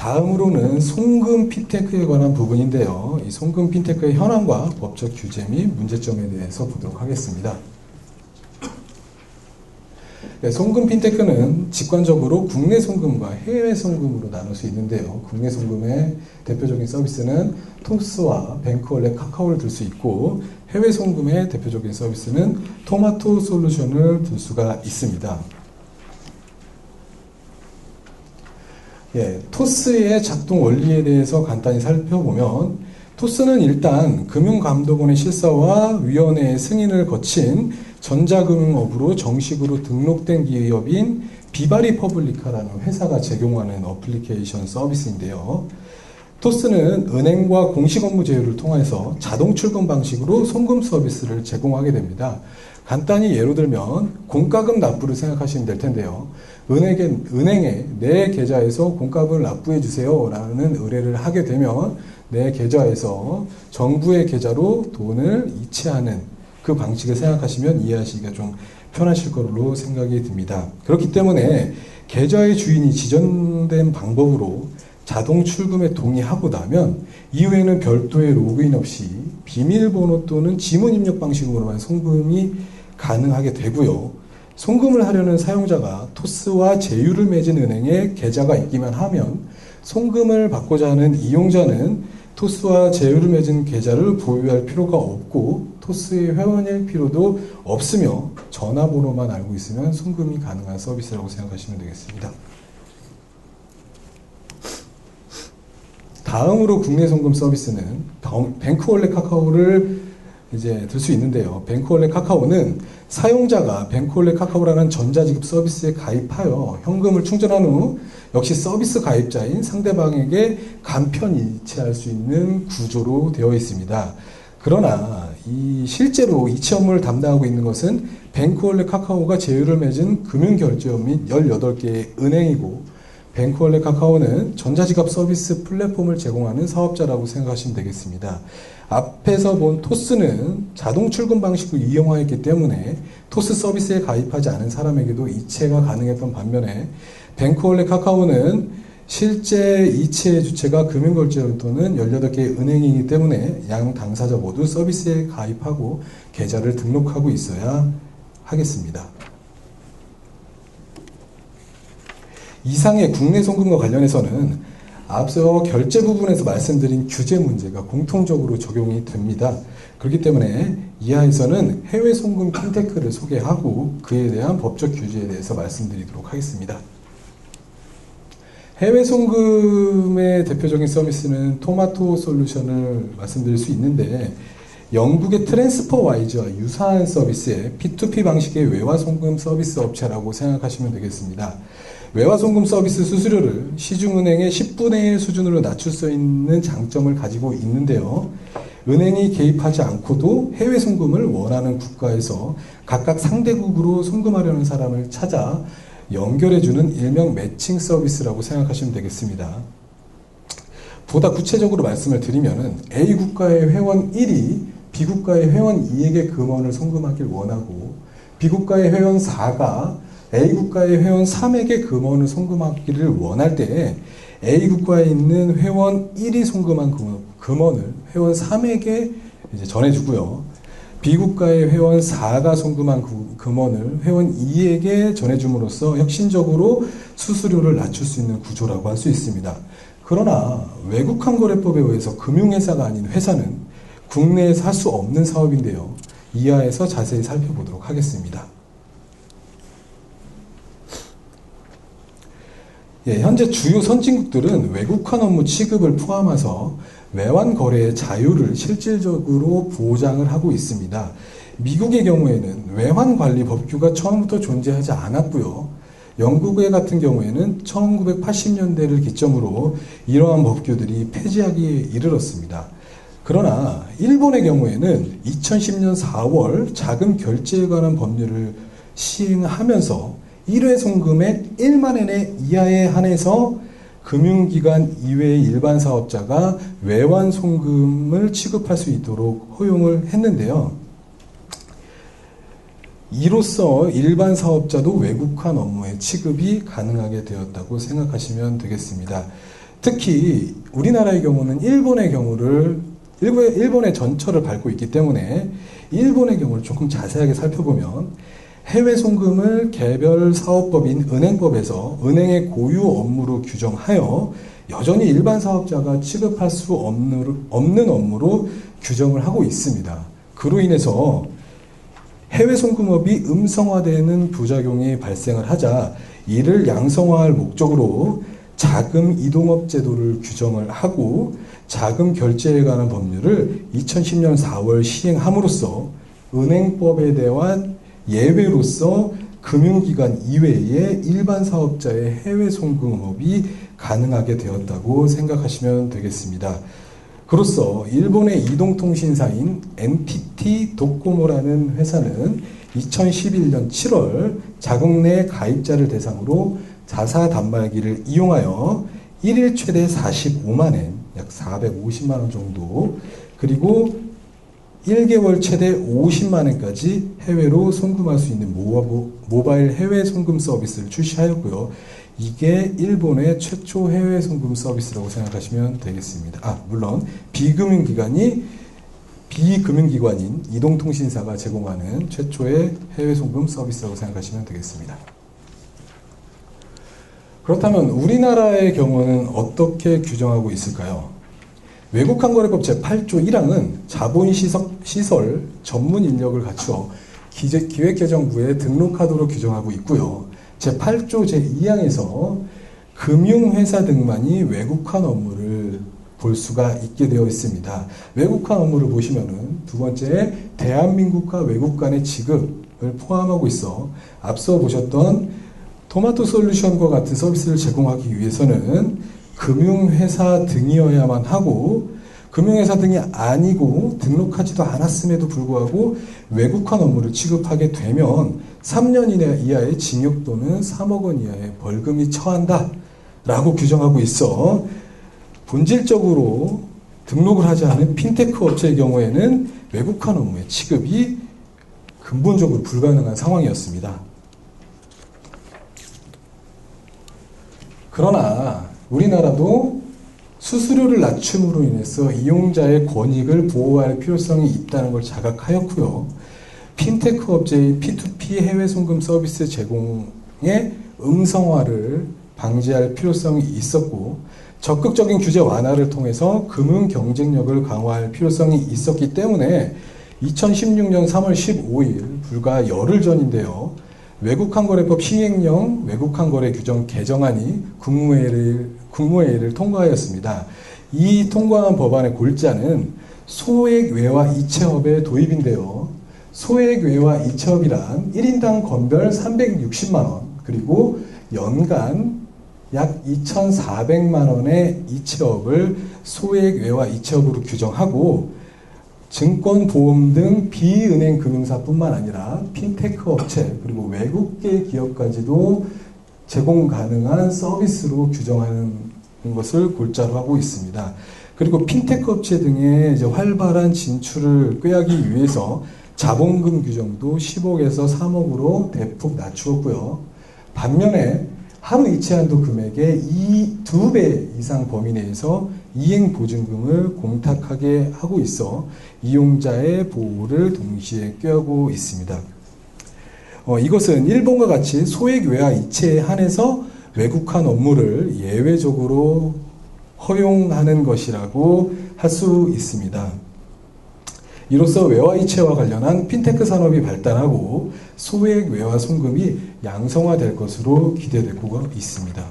다음으로는 송금 핀테크에 관한 부분인데요. 이 송금 핀테크의 현황과 법적 규제 및 문제점에 대해서 보도록 하겠습니다. 네, 송금 핀테크는 직관적으로 국내 송금과 해외 송금으로 나눌 수 있는데요. 국내 송금의 대표적인 서비스는 토스와 뱅크월렛 카카오를 들 수 있고, 해외 송금의 대표적인 서비스는 토마토 솔루션을 들 수가 있습니다. 토스의 작동 원리에 대해서 간단히 살펴보면, 토스는 일단 금융감독원의 실사와 위원회의 승인을 거친 전자금융업으로 정식으로 등록된 기업인 비바리 퍼블리카라는 회사가 제공하는 어플리케이션 서비스인데요. 토스는 은행과 공식 업무 제휴를 통해서 자동 출금 방식으로 송금 서비스를 제공하게 됩니다. 간단히 예로 들면 공과금 납부를 생각하시면 될 텐데요. 은행에 내 계좌에서 공과금을 납부해 주세요 라는 의뢰를 하게 되면 내 계좌에서 정부의 계좌로 돈을 이체하는 그 방식을 생각하시면 이해하시기가 좀 편하실 걸로 생각이 듭니다. 그렇기 때문에 계좌의 주인이 지정된 방법으로 자동 출금에 동의하고 나면 이후에는 별도의 로그인 없이 비밀번호 또는 지문 입력 방식으로만 송금이 가능하게 되고요. 송금을 하려는 사용자가 토스와 제휴를 맺은 은행에 계좌가 있기만 하면, 송금을 받고자 하는 이용자는 토스와 제휴를 맺은 계좌를 보유할 필요가 없고 토스의 회원일 필요도 없으며 전화번호만 알고 있으면 송금이 가능한 서비스라고 생각하시면 되겠습니다. 다음으로 국내 송금 서비스는 뱅크월렛 카카오를 이제 들 수 있는데요. 뱅크월렛 카카오는 사용자가 뱅크월렛 카카오라는 전자지급 서비스에 가입하여 현금을 충전한 후 역시 서비스 가입자인 상대방에게 간편 이체할 수 있는 구조로 되어 있습니다. 그러나 실제로 이체 업무를 담당하고 있는 것은 뱅크월렛 카카오가 제휴를 맺은 금융결제업 및 18개의 은행이고, 뱅크월렛 카카오는 전자지갑 서비스 플랫폼을 제공하는 사업자라고 생각하시면 되겠습니다. 앞에서 본 토스는 자동 출금 방식을 이용하였기 때문에 토스 서비스에 가입하지 않은 사람에게도 이체가 가능했던 반면에, 뱅크월렛 카카오는 실제 이체의 주체가 금융결제업 또는 18개의 은행이기 때문에 양 당사자 모두 서비스에 가입하고 계좌를 등록하고 있어야 하겠습니다. 이상의 국내 송금과 관련해서는 앞서 결제 부분에서 말씀드린 규제 문제가 공통적으로 적용이 됩니다. 그렇기 때문에 이하에서는 해외 송금 핀테크를 소개하고 그에 대한 법적 규제에 대해서 말씀드리도록 하겠습니다. 해외 송금의 대표적인 서비스는 토마토 솔루션을 말씀드릴 수 있는데, 영국의 트랜스퍼와이즈와 유사한 서비스의 P2P 방식의 외화 송금 서비스 업체라고 생각하시면 되겠습니다. 외화 송금 서비스 수수료를 시중은행의 10분의 1 수준으로 낮출 수 있는 장점을 가지고 있는데요. 은행이 개입하지 않고도 해외 송금을 원하는 국가에서 각각 상대국으로 송금하려는 사람을 찾아 연결해주는 일명 매칭 서비스라고 생각하시면 되겠습니다. 보다 구체적으로 말씀을 드리면 A 국가의 회원 1이 B 국가의 회원 2에게 금원을 송금하길 원하고, B 국가의 회원 4가 A 국가의 회원 3에게 금원을 송금하기를 원할 때 A 국가에 있는 회원 1이 송금한 금원을 회원 3에게 이제 전해주고요. B 국가의 회원 4가 송금한 금원을 회원 2에게 전해줌으로써 혁신적으로 수수료를 낮출 수 있는 구조라고 할 수 있습니다. 그러나 외국환거래법에 의해서 금융회사가 아닌 회사는 국내에서 할 수 없는 사업인데요. 이하에서 자세히 살펴보도록 하겠습니다. 현재 주요 선진국들은 외국환 업무 취급을 포함해서 외환 거래의 자유를 실질적으로 보장을 하고 있습니다. 미국의 경우에는 외환 관리 법규가 처음부터 존재하지 않았고요. 영국의 같은 경우에는 1980년대를 기점으로 이러한 법규들이 폐지하기에 이르렀습니다. 그러나 일본의 경우에는 2010년 4월 자금 결제에 관한 법률을 시행하면서 1회 송금액 1만 엔의 이하에 한해서 금융기관 이외의 일반 사업자가 외환 송금을 취급할 수 있도록 허용을 했는데요. 이로써 일반 사업자도 외국환 업무의 취급이 가능하게 되었다고 생각하시면 되겠습니다. 특히 우리나라의 경우는 일본의 전철을 밟고 있기 때문에 일본의 경우를 조금 자세하게 살펴보면 해외 송금을 개별 사업법인 은행법에서 은행의 고유 업무로 규정하여 여전히 일반 사업자가 취급할 수 없는 업무로 규정을 하고 있습니다. 그로 인해서 해외 송금업이 음성화되는 부작용이 발생을 하자 이를 양성화할 목적으로 자금 이동업 제도를 규정을 하고 자금 결제에 관한 법률을 2010년 4월 시행함으로써 은행법에 대한 예외로서 금융기관 이외의 일반 사업자의 해외 송금업이 가능하게 되었다고 생각하시면 되겠습니다. 그로써 일본의 이동통신사인 NTT 도코모라는 회사는 2011년 7월 자국 내 가입자를 대상으로 자사 단말기를 이용하여 1일 최대 45만엔, 약 450만원 정도, 그리고 1개월 최대 50만엔까지 해외로 송금할 수 있는 모바일 해외 송금 서비스를 출시하였고요. 이게 일본의 최초 해외 송금 서비스라고 생각하시면 되겠습니다. 물론 비금융기관인 이동통신사가 제공하는 최초의 해외 송금 서비스라고 생각하시면 되겠습니다. 그렇다면 우리나라의 경우는 어떻게 규정하고 있을까요? 외국환거래법 제8조 1항은 자본시설 전문 인력을 갖추어 기획재정부에 등록하도록 규정하고 있고요. 제8조 제2항에서 금융회사 등만이 외국환 업무를 볼 수가 있게 되어 있습니다. 외국환 업무를 보시면은 두 번째, 대한민국과 외국 간의 지급을 포함하고 있어 앞서 보셨던 토마토 솔루션과 같은 서비스를 제공하기 위해서는 금융회사 등이어야만 하고 금융회사 등이 아니고 등록하지도 않았음에도 불구하고 외국환 업무를 취급하게 되면 3년 이하의 징역 또는 3억 원 이하의 벌금이 처한다 라고 규정하고 있어 본질적으로 등록을 하지 않은 핀테크 업체의 경우에는 외국환 업무의 취급이 근본적으로 불가능한 상황이었습니다. 그러나 우리나라도 수수료를 낮춤으로 인해서 이용자의 권익을 보호할 필요성이 있다는 걸 자각하였고요. 핀테크 업체의 P2P 해외 송금 서비스 제공의 음성화를 방지할 필요성이 있었고 적극적인 규제 완화를 통해서 금융 경쟁력을 강화할 필요성이 있었기 때문에 2016년 3월 15일 불과 열흘 전인데요. 외국환거래법 시행령 외국환거래 규정 개정안이 국무회의를 통과하였습니다. 이 통과한 법안의 골자는 소액 외화 이체업의 도입인데요. 소액 외화 이체업이란 1인당 건별 360만원 그리고 연간 약 2,400만원의 이체업을 소액 외화 이체업으로 규정하고 증권, 보험 등 비은행 금융사뿐만 아니라 핀테크 업체 그리고 외국계 기업까지도 제공 가능한 서비스로 규정하는 것을 골자로 하고 있습니다. 그리고 핀테크 업체 등의 활발한 진출을 꾀하기 위해서 자본금 규정도 10억에서 3억으로 대폭 낮추었고요. 반면에 하루 이체한도 금액의 2배 이상 범위 내에서 이행보증금을 공탁하게 하고 있어 이용자의 보호를 동시에 꾀하고 있습니다. 이것은 일본과 같이 소액 외화 이체에 한해서 외국환 업무를 예외적으로 허용하는 것이라고 할 수 있습니다. 이로써 외화 이체와 관련한 핀테크 산업이 발달하고 소액 외화 송금이 양성화될 것으로 기대되고 있습니다.